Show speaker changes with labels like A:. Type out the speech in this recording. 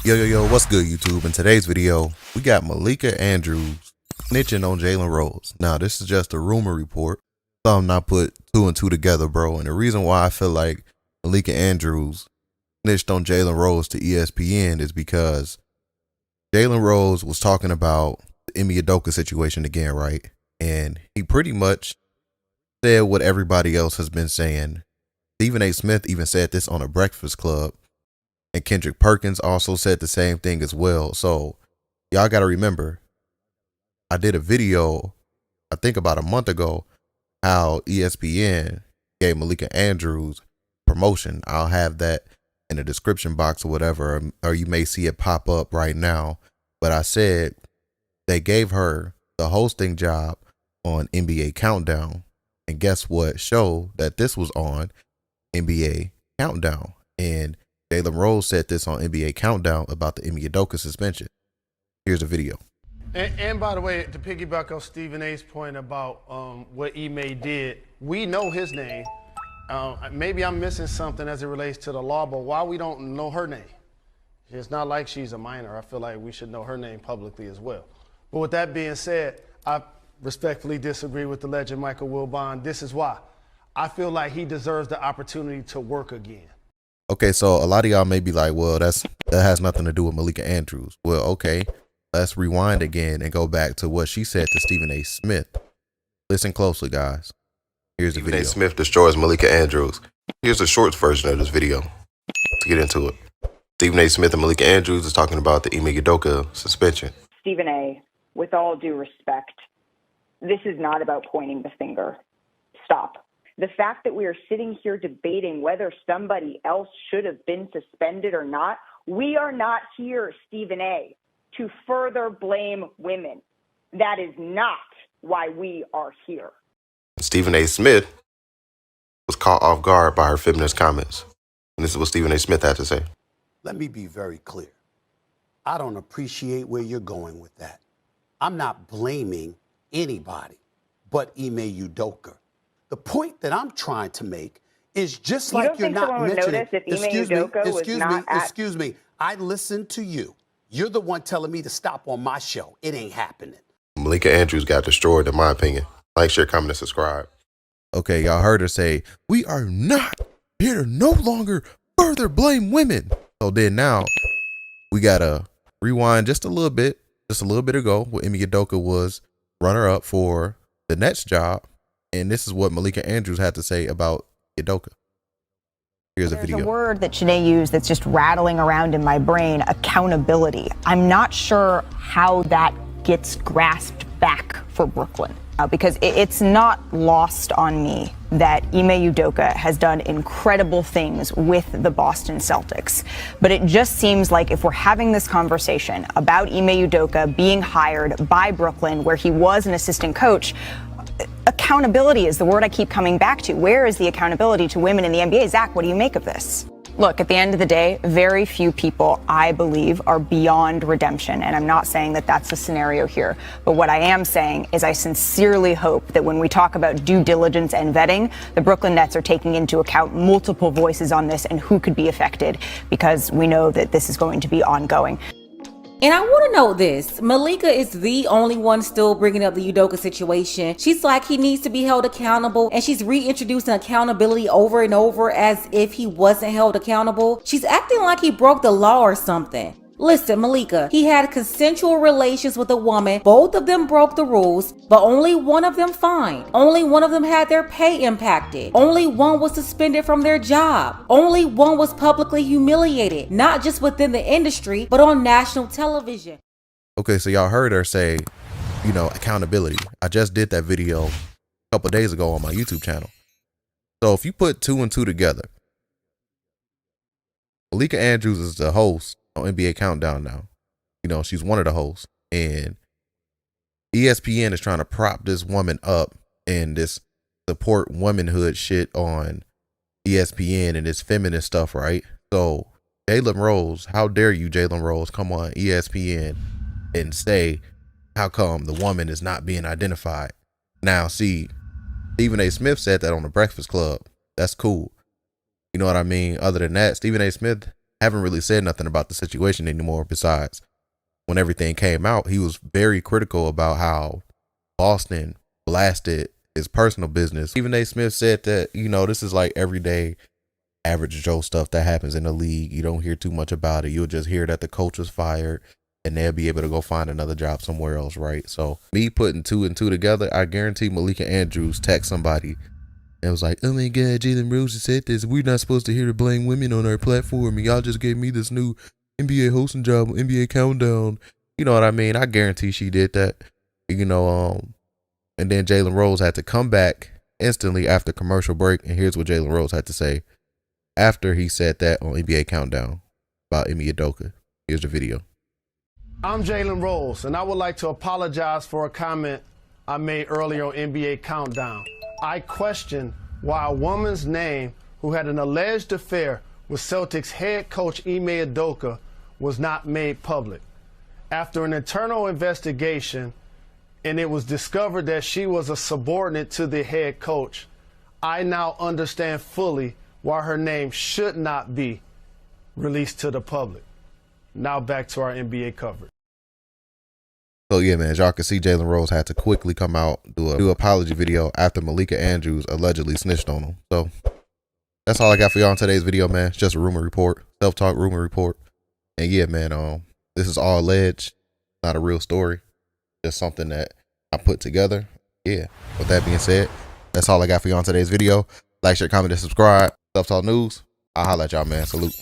A: Yo, what's good, YouTube? In today's video, we got Malika Andrews snitching on Jalen Rose. Now, this is just a rumor report. Some not put two and two together, bro. And the reason why I feel like Malika Andrews snitched on Jalen Rose to ESPN is because Jalen Rose was talking about the Ime Udoka situation again, right? And he pretty much said what everybody else has been saying. Stephen A. Smith even said this on a Breakfast Club. And Kendrick Perkins also said the same thing as well. So y'all got to remember, I did a video, I think about a month ago, how ESPN gave Malika Andrews promotion. I'll have that in the description box or whatever, or you may see it pop up right now. But I said they gave her the hosting job on NBA Countdown. And guess what show that this was on? NBA Countdown. And Jalen Rose said this on NBA Countdown about the Ime Udoka suspension. Here's a video.
B: And by the way, to piggyback on Stephen A's point about what Ime did, we know his name. Maybe I'm missing something as it relates to the law, but why we don't know her name? It's not like she's a minor. I feel like we should know her name publicly as well. But with that being said, I respectfully disagree with the legend Michael Wilbon. This is why. I feel like he deserves the opportunity to work again.
A: Okay, so a lot of y'all may be like, well, that has nothing to do with Malika Andrews. Well, okay, let's rewind again and go back to what she said to Stephen A. Smith. Listen closely, guys. Here's the video.
C: Stephen A. Smith destroys Malika Andrews. Here's the short version of this video to get into it. Stephen A. Smith and Malika Andrews is talking about the Ime Udoka suspension.
D: Stephen A., with all due respect, this is not about pointing the finger. Stop. The fact that we are sitting here debating whether somebody else should have been suspended or not, we are not here, Stephen A., to further blame women. That is not why we are here.
C: Stephen A. Smith was caught off guard by her feminist comments. And this is what Stephen A. Smith had to say.
E: Let me be very clear. I don't appreciate where you're going with that. I'm not blaming anybody but Ime Udoka. The point that I'm trying to make is just like you're not mentioning. Excuse me. I listened to you. You're the one telling me to stop on my show. It ain't happening.
C: Malika Andrews got destroyed, in my opinion. Like, share, comment, and subscribe.
A: Okay, y'all heard her say, we are not here to no longer further blame women. So then now we got to rewind just a little bit ago when Ime Udoka was runner-up for the Nets job. And this is what Malika Andrews had to say about Udoka. Here's a video.
F: There's a word that Shanae used that's just rattling around in my brain, accountability. I'm not sure how that gets grasped back for Brooklyn. Because it's not lost on me that Ime Udoka has done incredible things with the Boston Celtics. But it just seems like if we're having this conversation about Ime Udoka being hired by Brooklyn, where he was an assistant coach, accountability is the word I keep coming back to. Where is the accountability to women in the NBA? Zach, what do you make of this? Look, at the end of the day, very few people, I believe, are beyond redemption. And I'm not saying that that's the scenario here. But what I am saying is I sincerely hope that when we talk about due diligence and vetting, the Brooklyn Nets are taking into account multiple voices on this and who could be affected, because we know that this is going to be ongoing.
G: And I want to know this. Malika is the only one still bringing up the Udoka situation. She's like, he needs to be held accountable. And she's reintroducing accountability over and over as if he wasn't held accountable. She's acting like he broke the law or something. Listen, Malika, he had consensual relations with a woman. Both of them broke the rules, but only one of them fined. Only one of them had their pay impacted. Only one was suspended from their job. Only one was publicly humiliated, not just within the industry, but on national television.
A: Okay, so y'all heard her say, accountability. I just did that video a couple days ago on my YouTube channel. So if you put two and two together, Malika Andrews is the host on NBA Countdown now. She's one of the hosts, and ESPN is trying to prop this woman up and this support womanhood shit on ESPN and this feminist stuff, right? So Jalen Rose, how dare you, Jalen Rose, come on ESPN and say, how come the woman is not being identified? Now, see, Stephen A. Smith said that on the Breakfast Club. That's cool. You know what I mean? Other than that, Stephen A. Smith haven't really said nothing about the situation anymore. Besides, when everything came out, he was very critical about how Boston blasted his personal business. Stephen A. Smith said that, you know, this is like everyday average Joe stuff that happens in the league. You don't hear too much about it. You'll just hear that the coach was fired and they'll be able to go find another job somewhere else, right? So me putting 2 and 2 together, I guarantee Malika Andrews text somebody and was like, oh my God, Jalen Rose said this. We're not supposed to hear to blame women on our platform. And y'all just gave me this new NBA hosting job, NBA Countdown. You know what I mean? I guarantee she did that. You know, and then Jalen Rose had to come back instantly after commercial break. And here's what Jalen Rose had to say after he said that on NBA Countdown about Ime Udoka. Here's the video.
B: I'm Jalen Rose, and I would like to apologize for a comment I made earlier on NBA Countdown. I question why a woman's name who had an alleged affair with Celtics head coach Ime Udoka was not made public. After an internal investigation, and it was discovered that she was a subordinate to the head coach, I now understand fully why her name should not be released to the public. Now back to our NBA coverage.
A: So yeah, man, as y'all can see, Jalen Rose had to quickly come out, do an apology video after Malika Andrews allegedly snitched on him. So that's all I got for y'all in today's video, man. It's just a rumor report, self-talk rumor report. And yeah, man, this is all alleged, not a real story. Just something that I put together. Yeah. With that being said, that's all I got for y'all in today's video. Like, share, comment, and subscribe. Self-talk news. I'll holla at y'all, man. Salute.